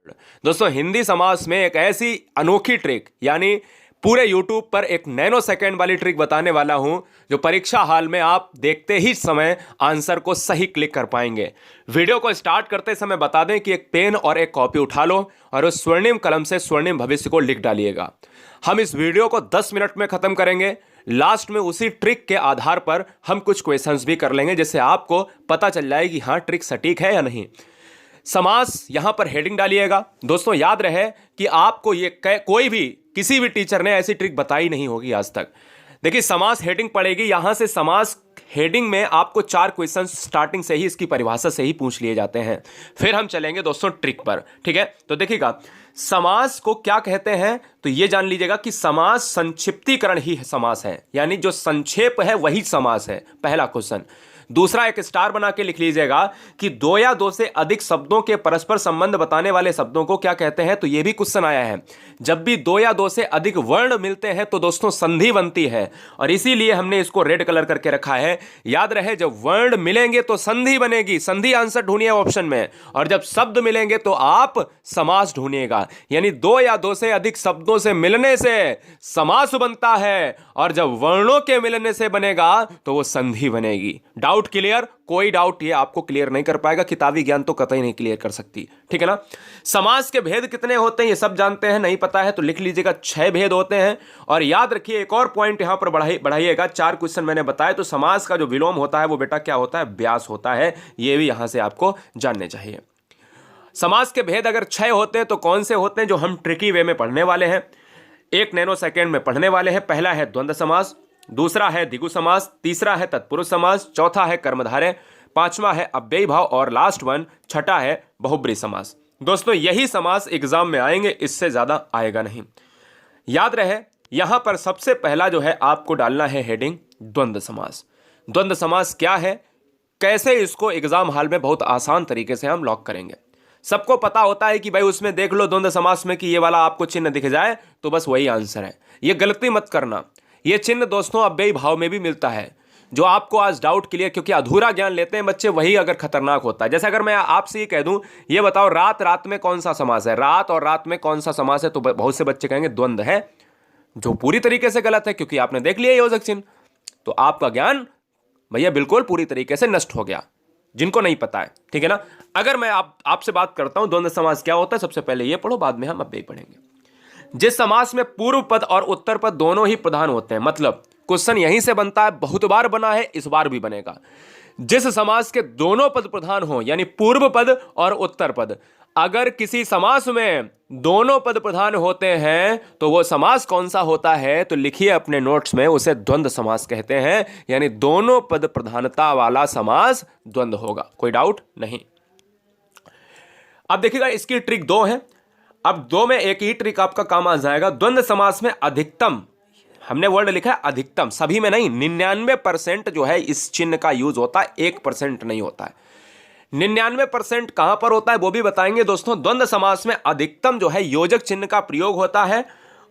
दोस्तों हिंदी समास में एक ऐसी अनोखी ट्रिक यानी पूरे YouTube पर एक नैनो सेकंड वाली ट्रिक बताने वाला हूं जो परीक्षा हाल में आप देखते ही समय आंसर को सही क्लिक कर पाएंगे। वीडियो को स्टार्ट करते समय बता दें कि एक पेन और एक कॉपी उठा लो और उस स्वर्णिम कलम से स्वर्णिम भविष्य को लिख डालिएगा। हम इस वीडियो को 10 मिनट में खत्म करेंगे। लास्ट में उसी ट्रिक के आधार पर हम कुछ क्वेश्चंस भी कर लेंगे जिससे आपको पता चल जाए कि हाँ ट्रिक सटीक है या नहीं। समास यहां पर हेडिंग डालिएगा। दोस्तों याद रहे कि आपको ये कोई भी किसी भी टीचर ने ऐसी ट्रिक बताई नहीं होगी आज तक। देखिए समास हेडिंग पड़ेगी, यहां से समास हेडिंग में आपको 4 क्वेश्चन स्टार्टिंग से ही इसकी परिभाषा से ही पूछ लिए जाते हैं। फिर हम चलेंगे दोस्तों ट्रिक पर, ठीक है। तो देखिएगा समास को क्या कहते हैं, तो ये जान लीजिएगा कि समास संक्षिप्तीकरण ही समास है, यानी जो संक्षेप है वही समास है। पहला क्वेश्चन। दूसरा एक स्टार बना के लिख लीजिएगा कि 2 या 2 से अधिक शब्दों के परस्पर संबंध बताने वाले शब्दों को क्या कहते हैं, तो यह भी क्वेश्चन आया है। जब भी 2 या 2 से अधिक वर्ण मिलते हैं तो दोस्तों संधि बनती है और इसीलिए हमने इसको रेड कलर करके रखा है। याद रहे जब वर्ण मिलेंगे तो संधि बनेगी, संधि आंसर ढूंढिए ऑप्शन में, और जब शब्द मिलेंगे तो आप समास ढूंढिएगा। यानी 2 या 2 से अधिक शब्दों से मिलने से समास बनता है और जब वर्णों के मिलने से बनेगा तो वो संधि बनेगी। Doubt clear? कोई डाउट ये आपको क्लियर नहीं कर पाएगा, किताबी ज्ञान तो कतई नहीं क्लियर कर सकती, ठीक है ना। समास के भेद कितने होते हैं ये सब जानते हैं, नहीं पता है तो लिख लीजिएगा 6 भेद होते हैं। और याद रखिए एक और पॉइंट यहां पर बढ़ाइएगा, 4 क्वेश्चन मैंने बताया, तो समास का जो विलोम होता है वो बेटा क्या होता है, व्यास होता है। ये भी यहां से आपको जानने चाहिए। समास के भेद अगर 6 होते हैं तो कौन से होते हैं जो हम ट्रिकी वे में पढ़ने वाले हैं, 1 नैनो सेकेंड में पढ़ने वाले हैं। पहला है द्वंद्व समास, दूसरा है द्विगु समास, तीसरा है तत्पुरुष समास, चौथा है कर्मधारय, पांचवा है अव्ययी भाव और लास्ट वन छठा है बहुब्रीहि समास। दोस्तों यही समास एग्जाम में आएंगे, इससे ज्यादा आएगा नहीं। याद रहे यहां पर सबसे पहला जो है आपको डालना है हेडिंग द्वंद्व समास। द्वंद्व समास क्या है, कैसे इसको एग्जाम हाल में बहुत आसान तरीके से हम लॉक करेंगे। सबको पता होता है कि भाई उसमें देख लो द्वंद्व समास में कि ये वाला आपको चिन्ह दिख जाए तो बस वही आंसर है। ये गलती मत करना, ये चिन्ह दोस्तों अव्ययी भाव में भी मिलता है। जो आपको आज डाउट क्लियर, क्योंकि अधूरा ज्ञान लेते हैं बच्चे, वही अगर खतरनाक होता है। जैसे अगर मैं आपसे ये कह दूं ये बताओ रात रात में कौन सा समास है, रात और रात में कौन सा समास है, तो बहुत से बच्चे कहेंगे द्वंद्व है, जो पूरी तरीके से गलत है क्योंकि आपने देख लिया योजक चिन्ह। तो आपका ज्ञान भैया बिल्कुल पूरी तरीके से नष्ट हो गया, जिनको नहीं पता है, ठीक है ना। अगर मैं आपसे बात करता हूं द्वंद्व समास क्या होता है, सबसे पहले ये पढ़ो, बाद में हम अव्ययी पढ़ेंगे। जिस समास में पूर्व पद और उत्तर पद दोनों ही प्रधान होते हैं, मतलब क्वेश्चन यहीं से बनता है, बहुत बार बना है, इस बार भी बनेगा। जिस समास के दोनों पद प्रधान हो, यानी पूर्व पद और उत्तर पद, अगर किसी समास में दोनों पद प्रधान होते हैं तो वो समास कौन सा होता है, तो लिखिए अपने नोट्स में, उसे द्वंद्व समास कहते हैं। यानी दोनों पद प्रधानता वाला समास द्वंद्व होगा, कोई डाउट नहीं। अब देखिएगा इसकी ट्रिक 2 है। अब 2 में एक ही ट्रिक आपका काम आ जाएगा। द्वंद्व समास में अधिकतम, हमने वर्ड लिखा है अधिकतम, सभी में नहीं, 99% जो है इस चिन्ह का यूज होता है, 1% नहीं होता है। 99% कहां पर होता है वो भी बताएंगे दोस्तों। द्वंद्व समास में अधिकतम जो है योजक चिन्ह का प्रयोग होता है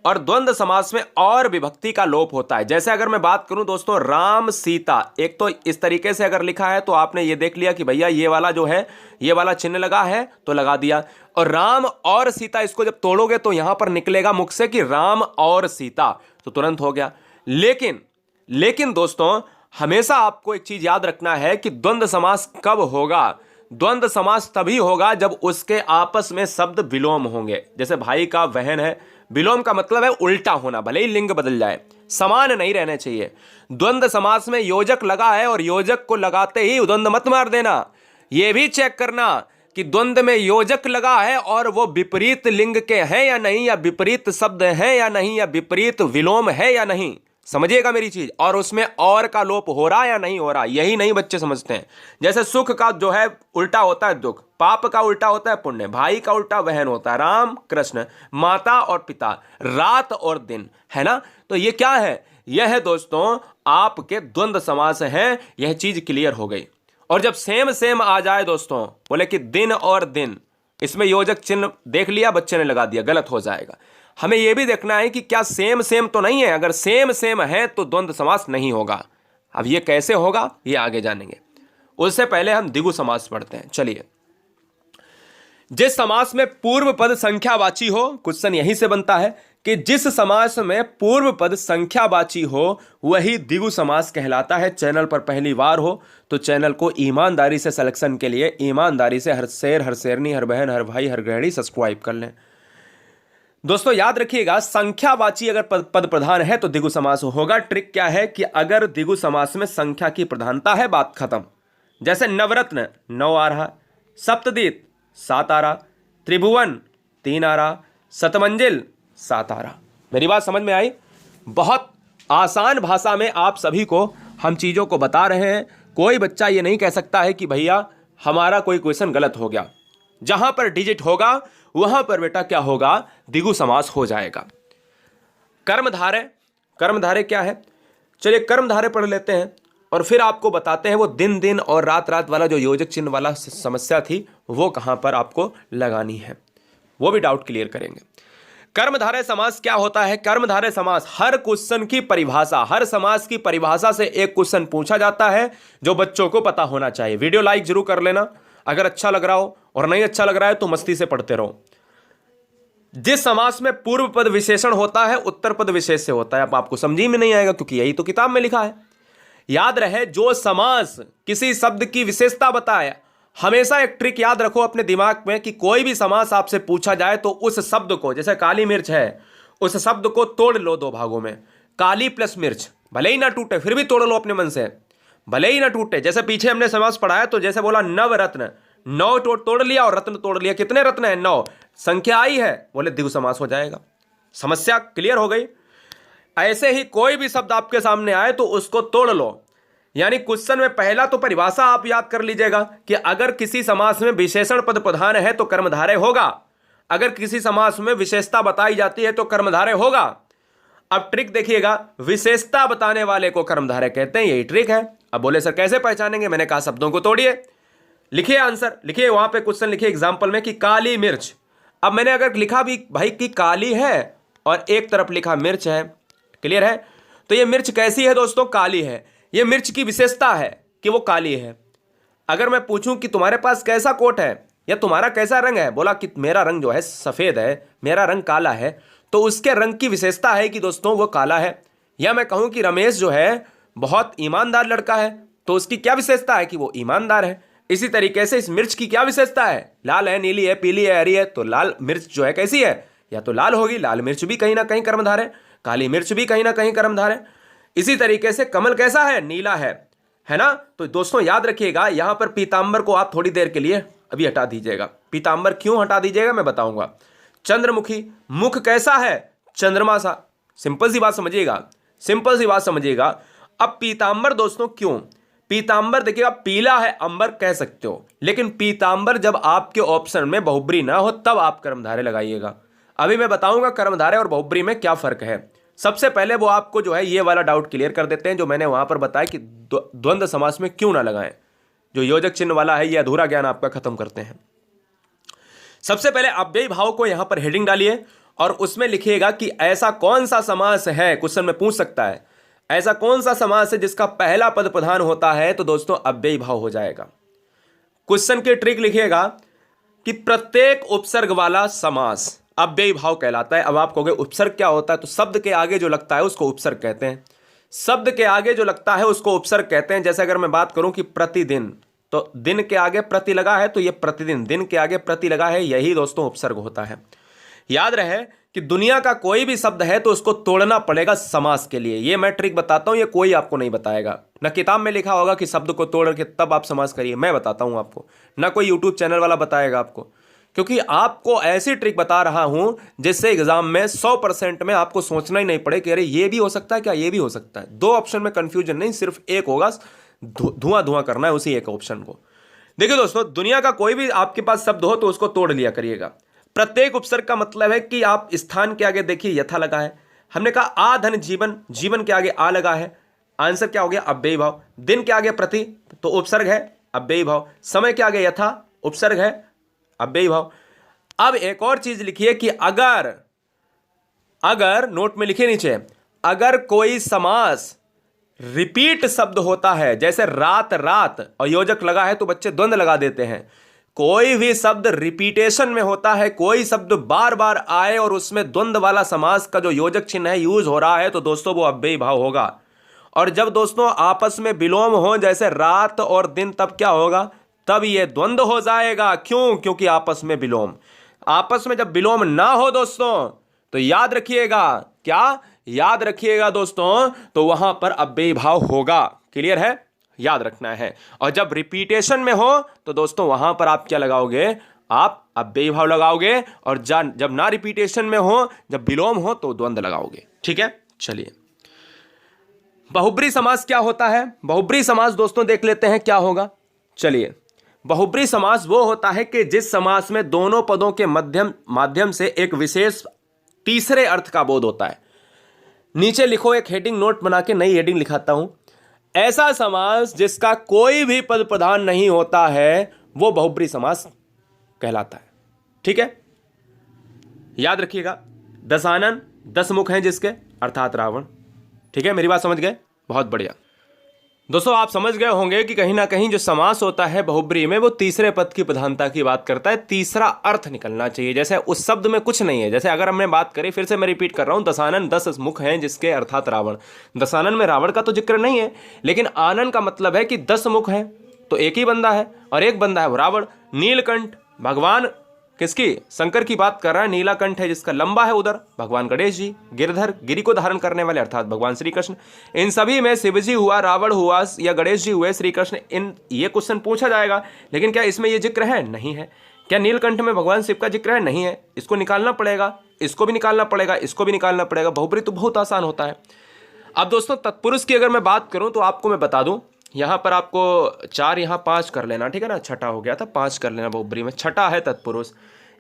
और द्वंद्व समास में और विभक्ति का लोप होता है। जैसे अगर मैं बात करूं दोस्तों राम सीता, एक तो इस तरीके से अगर लिखा है तो आपने ये देख लिया कि भैया ये वाला जो है ये वाला चिन्ह लगा है तो लगा दिया, और राम और सीता इसको जब तोड़ोगे तो यहां पर निकलेगा मुख से कि राम और सीता, तो तुरंत हो गया। लेकिन दोस्तों हमेशा आपको एक चीज याद रखना है कि द्वंद्व समास कब होगा। द्वंद्व समास तभी होगा जब उसके आपस में शब्द विलोम होंगे। जैसे भाई का बहन है, विलोम का मतलब है उल्टा होना, भले ही लिंग बदल जाए, समान नहीं रहने चाहिए। द्वंद्व समास में योजक लगा है और योजक को लगाते ही द्वंद्व मत मार देना। यह भी चेक करना कि द्वंद्व में योजक लगा है और वो विपरीत लिंग के हैं या नहीं, या विपरीत शब्द हैं या नहीं, या विपरीत विलोम है या नहीं, समझिएगा मेरी चीज। और उसमें और का लोप हो रहा या नहीं हो रहा, यही नहीं बच्चे समझते हैं। जैसे सुख का जो है उल्टा होता है दुख, पाप का उल्टा होता है पुण्य, भाई का उल्टा बहन होता है, राम कृष्ण, माता और पिता, रात और दिन, है ना। तो ये क्या है, यह है दोस्तों आपके द्वंद्व समास हैं। यह चीज क्लियर हो गई। और जब सेम सेम आ जाए दोस्तों, बोले कि दिन और दिन, इसमें योजक चिन्ह देख लिया बच्चे ने लगा दिया, गलत हो जाएगा। हमें यह भी देखना है कि क्या सेम सेम तो नहीं है, अगर सेम सेम है तो द्वंद्व समास नहीं होगा। अब ये कैसे होगा ये आगे जानेंगे, उससे पहले हम द्विगु समास पढ़ते हैं। चलिए, जिस समास में पूर्व पद संख्यावाची हो, क्वेश्चन यहीं से बनता है कि जिस समास में पूर्व पद संख्यावाची हो वही द्विगु समास कहलाता है। चैनल पर पहली बार हो तो चैनल को ईमानदारी से सिलेक्शन के लिए ईमानदारी से हर शेर, हर शेरनी, हर बहन, हर भाई, हर गृहिणी सब्सक्राइब कर लें। दोस्तों याद रखिएगा, संख्यावाची अगर पद प्रधान है तो द्विगु समास होगा। ट्रिक क्या है कि अगर द्विगु समास में संख्या की प्रधानता है, बात खत्म। जैसे नवरत्न 9 आ रहा, सप्तदीप 7 आ रहा, त्रिभुवन 3 आ रहा, शतमंजिल 7 आ रहा। मेरी बात समझ में आई? बहुत आसान भाषा में आप सभी को हम चीज़ों को बता रहे हैं। कोई बच्चा ये नहीं कह सकता है कि भैया हमारा कोई क्वेश्चन गलत हो गया। जहां पर डिजिट होगा वहां पर बेटा क्या होगा, द्विगु समास हो जाएगा। कर्मधारय, कर्मधारय क्या है? चलिए कर्मधारय पढ़ लेते हैं और फिर आपको बताते हैं वो दिन दिन और रात रात वाला जो योजक चिन्ह वाला समस्या थी वो कहां पर आपको लगानी है, वो भी डाउट क्लियर करेंगे। कर्मधारय समास क्या होता है? कर्मधारय समास हर क्वेश्चन की परिभाषा, हर समास की परिभाषा से एक क्वेश्चन पूछा जाता है जो बच्चों को पता होना चाहिए। वीडियो लाइक जरूर कर लेना अगर अच्छा लग रहा हो, और नहीं अच्छा लग रहा है तो मस्ती से पढ़ते रहो। जिस समास में पूर्व पद विशेषण होता है उत्तर पद विशेष से होता है। अब आपको समझी में नहीं आएगा क्योंकि यही तो किताब में लिखा है। याद रहे, जो समास किसी शब्द की विशेषता बताए, हमेशा एक ट्रिक याद रखो अपने दिमाग में कि कोई भी समास आपसे पूछा जाए तो उस शब्द को, जैसे काली मिर्च है, उस शब्द को तोड़ लो 2 भागों में। काली प्लस मिर्च, भले ही ना टूटे फिर भी तोड़ लो अपने मन से, भले ही ना टूटे। जैसे पीछे हमने समास पढ़ाया तो जैसे बोला नवरत्न, 9 तोड़ लिया और रत्न तोड़ लिया। कितने रत्न है? 9। संख्या आई है, बोले द्विगु समास हो जाएगा। समस्या क्लियर हो गई। ऐसे ही कोई भी शब्द आपके सामने आए तो उसको तोड़ लो। यानी क्वेश्चन में पहला तो परिभाषा आप याद कर लीजिएगा कि अगर किसी समास में विशेषण पद प्रधान है तो कर्मधारय होगा, अगर किसी समास में विशेषता बताई जाती है तो कर्मधारय होगा। अब ट्रिक देखिएगा, विशेषता बताने वाले को कर्मधारय कहते हैं, यही ट्रिक है। अब बोले सर कैसे पहचानेंगे? मैंने कहा शब्दों को तोड़िए, लिखिए आंसर, लिखिए वहां पे क्वेश्चन लिखिए एग्जाम्पल में कि काली मिर्च। अब मैंने अगर लिखा भी भाई कि काली है और एक तरफ लिखा मिर्च है, क्लियर है? तो ये मिर्च कैसी है दोस्तों? काली है। ये मिर्च की विशेषता है कि वो काली है। अगर मैं पूछूं कि तुम्हारे पास कैसा कोट है या तुम्हारा कैसा रंग है, बोला कि मेरा रंग जो है सफेद है, मेरा रंग काला है, तो उसके रंग की विशेषता है कि दोस्तों वो काला है। या मैं कहूं कि रमेश जो है बहुत ईमानदार लड़का है, तो उसकी क्या विशेषता है कि वो ईमानदार है। इसी तरीके से इस मिर्च की क्या विशेषता है? लाल है, नीली है, पीली है, हरी है। तो लाल मिर्च जो है कैसी है? या तो लाल होगी, लाल मिर्च भी कहीं ना कहीं कर्मधार है, काली मिर्च भी कहीं ना कहीं कर्मधार है। इसी तरीके से कमल कैसा है? नीला है ना? तो दोस्तों याद रखिएगा, यहां पर पीतांबर को आप थोड़ी देर के लिए अभी हटा दीजिएगा। पीतांबर क्यों हटा दीजिएगा मैं बताऊंगा। चंद्रमुखी, मुख कैसा है? चंद्रमा सा। सिंपल सी बात समझिएगा, सिंपल सी बात समझिएगा। अब पीतांबर दोस्तों क्यों? पीतांबर देखिएगा, पीला है अंबर कह सकते हो, लेकिन पीतांबर जब आपके ऑप्शन में बहुब्री ना हो तब आप कर्मधारय लगाइएगा। अभी मैं बताऊंगा कर्मधारय और बहुब्री में क्या फर्क है। सबसे पहले वो आपको जो है ये वाला डाउट क्लियर कर देते हैं जो मैंने वहां पर बताया कि द्वंद्व समास में क्यों ना लगाएं। जो योजक चिन्ह वाला है ये अधूरा ज्ञान आपका खत्म करते हैं। सबसे पहले अव्ययी भाव को यहां पर हेडिंग डालिए और उसमें लिखिएगा कि ऐसा कौन सा समास है, क्वेश्चन में पूछ सकता है, ऐसा कौन सा समास है जिसका पहला पद प्रधान होता है, तो दोस्तों अव्ययी भाव हो जाएगा। क्वेश्चन की ट्रिक लिखिएगा कि प्रत्येक उपसर्ग वाला समास अव्ययी भाव कहलाता है। अब आप कहोगे उपसर्ग क्या होता है? तो शब्द के आगे जो लगता है उसको उपसर्ग कहते हैं। शब्द के आगे जो लगता है उसको उपसर्ग कहते हैं। जैसे अगर मैं बात करूं कि प्रतिदिन, तो दिन के आगे प्रति लगा है तो ये प्रतिदिन, दिन के आगे प्रति लगा है, यही दोस्तों उपसर्ग होता है। याद रहे कि दुनिया का कोई भी शब्द है तो उसको तोड़ना पड़ेगा समास के लिए। ये मैं ट्रिक बताता हूं, ये कोई आपको नहीं बताएगा। ना किताब में लिखा होगा कि शब्द को तोड़ के तब आप समास करिए, मैं बताता हूं आपको। ना कोई यूट्यूब चैनल वाला बताएगा आपको, क्योंकि आपको ऐसी ट्रिक बता रहा हूं जिससे एग्जाम में 100% में आपको सोचना ही नहीं पड़े कि अरे ये भी हो सकता है क्या, ये भी हो सकता है। 2 ऑप्शन में कंफ्यूजन नहीं, सिर्फ एक होगा, धुआं धुआं करना है उसी एक ऑप्शन को। देखिए दोस्तों, दुनिया का कोई भी आपके पास शब्द हो तो उसको तोड़ लिया करिएगा। प्रत्येक उपसर्ग का मतलब है कि आप स्थान के आगे देखिए यथा लगा है, हमने कहा आ धन जीवन, जीवन के आगे आ लगा है, आंसर क्या हो गया? अव्ययी भाव। दिन के आगे प्रति तो उपसर्ग है, अव्ययी भाव। समय के आगे यथा उपसर्ग है, अव्ययी भाव। अब एक और चीज लिखिए कि अगर नोट में लिखिए नीचे, अगर कोई समास रिपीट शब्द होता है, जैसे रात रात और योजक लगा है तो बच्चे द्वंद्व लगा देते हैं। कोई भी शब्द रिपीटेशन में होता है, कोई शब्द बार बार आए और उसमें द्वंद्व वाला समास का जो योजक चिन्ह है यूज हो रहा है, तो दोस्तों वो अव्ययी भाव होगा। और जब दोस्तों आपस में विलोम हो, जैसे रात और दिन, तब क्या होगा? तब ये द्वंद्व हो जाएगा। क्यों? क्योंकि आपस में विलोम। आपस में जब विलोम ना हो दोस्तों, तो याद रखिएगा, क्या याद रखिएगा दोस्तों, तो वहां पर अव्ययी भाव होगा। क्लियर है? याद रखना है। और जब रिपीटेशन में हो तो दोस्तों वहां पर आप क्या लगाओगे? आप अव्ययी भाव लगाओगे। और जब ना रिपीटेशन में हो, जब विलोम हो, तो द्वंद्व लगाओगे। ठीक है, चलिए बहुब्री समास क्या होता है? बहुब्री समास दोस्तों देख लेते हैं क्या होगा। चलिए, बहुब्री समास वो होता है कि जिस समास में दोनों पदों के माध्यम से एक विशेष तीसरे अर्थ का बोध होता है। नीचे लिखो, एक हेडिंग नोट बना के नई हेडिंग लिखाता हूं। ऐसा समास जिसका कोई भी पद प्रधान नहीं होता है, वो बहुब्री समास कहलाता है। ठीक है, याद रखिएगा। दशानन 10 मुख हैं जिसके, अर्थात रावण। ठीक है, मेरी बात समझ गए? बहुत बढ़िया। दोस्तों आप समझ गए होंगे कि कहीं ना कहीं जो समास होता है बहुब्री में, वो तीसरे पद की प्रधानता की बात करता है। तीसरा अर्थ निकलना चाहिए। जैसे उस शब्द में कुछ नहीं है। जैसे अगर हमने बात करी, फिर से मैं रिपीट कर रहा हूं, दशानन 10 मुख हैं जिसके, अर्थात रावण। दशानन में रावण का तो जिक्र नहीं है, लेकिन आनन का मतलब है कि 10 मुख हैं, तो एक ही बंदा है, और एक बंदा है वो रावण। नीलकंठ भगवान किसकी? शंकर की बात कर रहा है। नीलाकंठ है जिसका लंबा है, उधर भगवान गणेश जी। गिरधर, गिरि को धारण करने वाले, अर्थात भगवान श्री कृष्ण। इन सभी में शिवजी हुआ, रावण हुआ, या गणेश जी हुए, श्री कृष्ण। इन ये क्वेश्चन पूछा जाएगा, लेकिन क्या इसमें ये जिक्र है? नहीं है। क्या नीलकंठ में भगवान शिव का जिक्र है? नहीं है। इसको निकालना पड़ेगा, इसको भी निकालना पड़ेगा, इसको भी निकालना पड़ेगा। बहुब्री तो बहुत आसान होता है। अब दोस्तों तत्पुरुष की अगर मैं बात करूं, तो आपको मैं बता दूं, यहां पर आपको 4, यहां 5 कर लेना। ठीक है ना, छठा हो गया था, 5 कर लेना बहुब्री में। छठा है तत्पुरुष।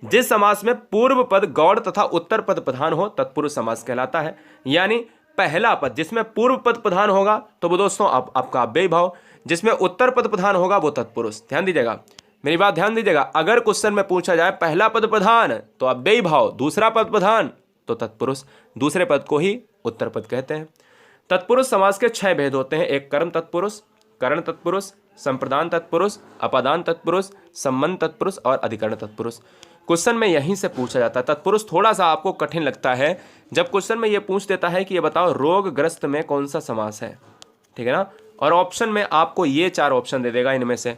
जिस समास में पूर्व पद गौड़ तथा उत्तर पद प्रधान हो, तत्पुरुष समास कहलाता है। यानी पहला पद जिसमें पूर्व पद प्रधान होगा, तो वो दोस्तों आपका अव्ययी भाव। जिसमें उत्तर पद प्रधान होगा, वो तत्पुरुष। ध्यान दीजिएगा, मेरी बात ध्यान दीजिएगा। अगर क्वेश्चन में पूछा जाए पहला पद प्रधान तो अव्ययी भाव, दूसरा पद प्रधान तो तत्पुरुष। दूसरे पद को ही उत्तर पद कहते हैं। तत्पुरुष समास के 6 भेद होते हैं। एक कर्म तत्पुरुष, करण तत्पुरुष, संप्रदान तत्पुरुष, अपादान तत्पुरुष, संबंध तत्पुरुष और अधिकरण तत्पुरुष। क्वेश्चन में यहीं से पूछा जाता है। तत्पुरुष थोड़ा सा आपको कठिन लगता है जब क्वेश्चन में ये पूछ देता है कि ये बताओ रोगग्रस्त में कौन सा समास है। ठीक है ना, और ऑप्शन में आपको ये 4 ऑप्शन दे देगा। इनमें से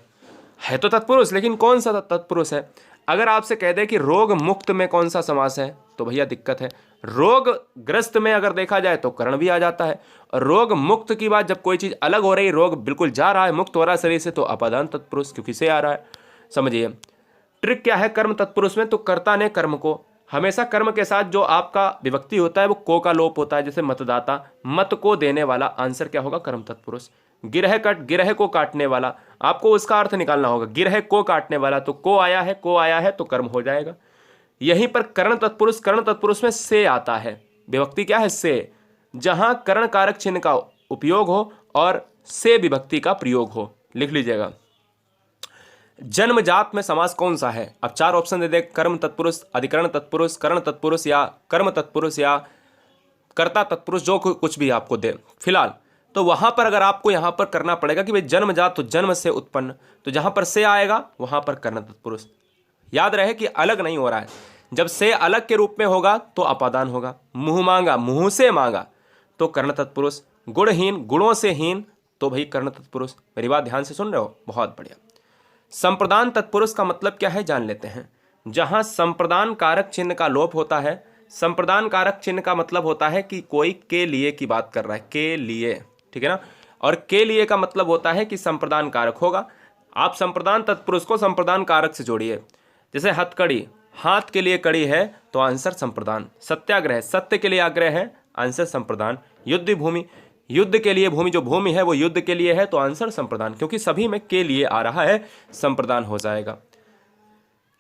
है तो तत्पुरुष, लेकिन कौन सा तत्पुरुष है? अगर आपसे कह दे कि रोग मुक्त में कौन सा समास है, तो भैया दिक्कत है। रोगग्रस्त में अगर देखा जाए तो करण भी आ जाता है। और रोग मुक्त की बात, जब कोई चीज़ अलग हो रही, रोग बिल्कुल जा रहा है, मुक्त हो रहा है शरीर से, तो अपादान तत्पुरुष, क्योंकि से आ रहा है। समझिए ट्रिक क्या है कर्म तत्पुरुष में, तो कर्ता ने कर्म को, हमेशा कर्म के साथ जो आपका विभक्ति होता है वो को का लोप होता है। जैसे मतदाता, मत को देने वाला, आंसर क्या होगा? कर्म तत्पुरुष। गिरह को काटने वाला, आपको उसका अर्थ निकालना होगा। गिरह को काटने वाला, तो को आया है तो कर्म हो जाएगा। यहीं पर करण तत्पुरुष में से आता है। विभक्ति क्या है? से। जहां करण कारक चिन्ह का उपयोग हो और से विभक्ति का प्रयोग हो। लिख लीजिएगा। जन्मजात में समास कौन सा है? अब 4 ऑप्शन दे दे, कर्म तत्पुरुष, अधिकरण तत्पुरुष, करण तत्पुरुष या कर्म तत्पुरुष या कर्ता तत्पुरुष, जो कुछ भी आपको दे फिलहाल। तो वहां पर अगर आपको यहां पर करना पड़ेगा कि भाई जन्मजात तो जन्म से उत्पन्न, तो जहां पर से आएगा वहां पर कर्ण तत्पुरुष। याद रहे कि अलग नहीं हो रहा है। जब से अलग के रूप में होगा तो अपादान होगा। मुंह मांगा, मुंह से मांगा, तो कर्ण तत्पुरुष। गुणहीन, गुणों से हीन, तो भाई कर्ण तत्पुरुष। मेरी बात ध्यान से सुन रहे हो? बहुत बढ़िया। संप्रदान तत्पुरुष का मतलब क्या है, जान लेते हैं। जहां संप्रदान कारक चिन्ह का लोप होता है। संप्रदान कारक चिन्ह का मतलब होता है कि कोई के लिए की बात कर रहा है, के लिए। ठीक है ना, और के लिए का मतलब होता है कि संप्रदान कारक होगा। आप संप्रदान तत्पुरुष को संप्रदान कारक से जोड़िए। जैसे हथकड़ी, हाथ के लिए कड़ी है तो आंसर संप्रदान। सत्याग्रह, सत्य के लिए आग्रह है, आंसर संप्रदान। युद्ध भूमि, युद्ध के लिए भूमि, जो भूमि है वो युद्ध के लिए है, तो आंसर संप्रदान। क्योंकि सभी में के लिए आ रहा है, संप्रदान हो जाएगा।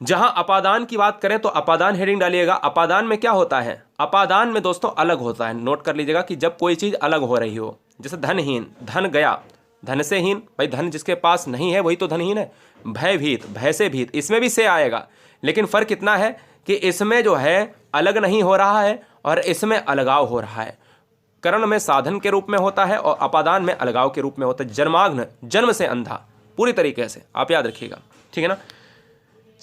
जहां अपादान की बात करें तो अपादान हेडिंग डालिएगा। अपादान में क्या होता है? अपादान में दोस्तों अलग होता है। नोट कर लीजिएगा कि जब कोई चीज अलग हो रही हो। जैसे धनहीन, धन गया, धन से हीन, भाई धन जिसके पास नहीं है वही तो धनहीन है। भयभीत, भय से भीत, इसमें भी से आएगा, लेकिन फर्क इतना है कि इसमें जो है अलग नहीं हो रहा है और इसमें अलगाव हो रहा है। करण में साधन के रूप में होता है और अपादान में अलगाव के रूप में होता है। जन्माग्न, जन्म से अंधा, पूरी तरीके से आप याद रखिएगा। ठीक है ना।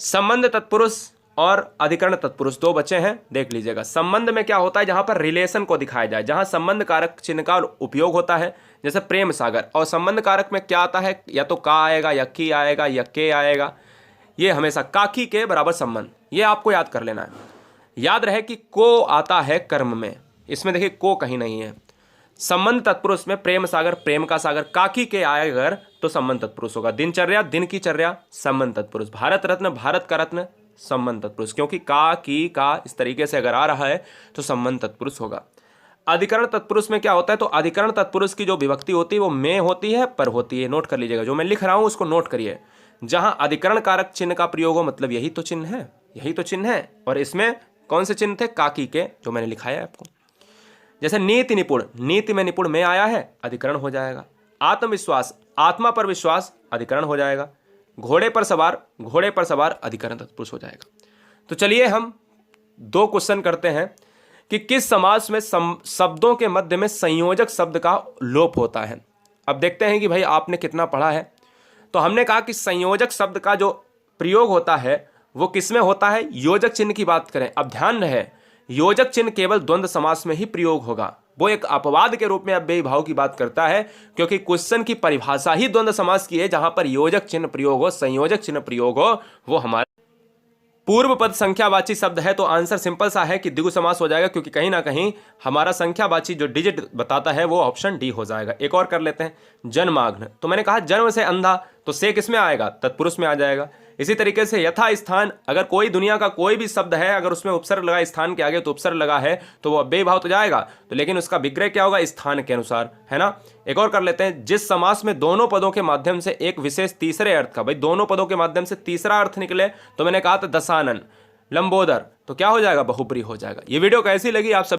संबंध तत्पुरुष और अधिकरण तत्पुरुष दो बचे हैं, देख लीजिएगा। संबंध में क्या होता है, जहां पर रिलेशन को दिखाया जाए, जहां संबंध कारक चिन्ह का उपयोग होता है, जैसे प्रेम सागर। और संबंध कारक में क्या आता है, या तो का आएगा या की आएगा या के आएगा। ये हमेशा काकी के बराबर संबंध, ये आपको याद कर लेना है। याद रहे कि को आता है कर्म में, इसमें देखिए को कहीं नहीं है। संबंध तत्पुरुष में प्रेम सागर, प्रेम का सागर, काकी के आएगा अगर तो संबंध तत्पुरुष होगा। दिनचर्या, दिन की चर्या, संबंध तत्पुरुष। भारत रत्न, भारत का रत्न, संबंध तत्पुरुष, क्योंकि का की का इस तरीके से अगर आ रहा है तो संबंध तत्पुरुष होगा। अधिकरण तत्पुरुष में क्या होता है, तो अधिकरण तत्पुरुष की जो विभक्ति होती है वो में होती है, पर होती है। नोट कर लीजिएगा, जो मैं लिख रहा हूं उसको नोट करिए। जहां अधिकरण कारक चिन्ह का प्रयोग हो, मतलब यही तो चिन्ह है, यही तो चिन्ह है। और इसमें कौन से चिन्ह थे, काकी के, जो मैंने लिखाया है आपको। जैसे नीति निपुण, नीति में निपुण में आया है, अधिकरण हो जाएगा। आत्मविश्वास, आत्मा पर विश्वास, अधिकरण हो जाएगा। घोड़े पर सवार, घोड़े पर सवार, अधिकरण तत्पुरुष हो जाएगा। तो चलिए हम दो क्वेश्चन करते हैं कि किस समास में शब्दों के मध्य में संयोजक शब्द का लोप होता है। अब देखते हैं कि भाई आपने कितना पढ़ा है। तो हमने कहा कि संयोजक शब्द का जो प्रयोग होता है वो किसमें होता है, योजक चिन्ह की बात करें। अब ध्यान रहे, योजक चिन्ह केवल द्वंद्व समास में ही प्रयोग होगा। वो एक अपवाद के रूप में अव्ययी भाव की बात करता है, क्योंकि क्वेश्चन की परिभाषा ही द्वंद्व समास की है, जहां पर योजक चिन्ह प्रयोग हो, संयोजक चिन्ह प्रयोग हो। वो हमारे पूर्व पद संख्यावाची शब्द है, तो आंसर सिंपल सा है कि द्विगु समास हो जाएगा, क्योंकि कहीं ना कहीं हमारा संख्यावाची जो डिजिट बताता है वो ऑप्शन डी हो जाएगा। एक और कर लेते हैं, जन्माग्न। तो मैंने कहा जन्म से अंधा, तो से किसमें आएगा, तत्पुरुष में आ जाएगा। इसी तरीके से यथा स्थान, अगर कोई दुनिया का कोई भी शब्द है, अगर उसमें उपसर्ग लगा स्थान के आगे तो उपसर्ग लगा है तो वो अव्ययी भाव तो जाएगा, तो लेकिन उसका विग्रह क्या होगा, स्थान के अनुसार, है ना। एक और कर लेते हैं, जिस समास में दोनों पदों के माध्यम से एक विशेष तीसरे अर्थ का, भाई दोनों पदों के माध्यम से तीसरा अर्थ निकले, तो मैंने कहा था दशानन, लंबोदर, तो क्या हो जाएगा, बहुप्री हो जाएगा। ये वीडियो कैसी लगी आप सब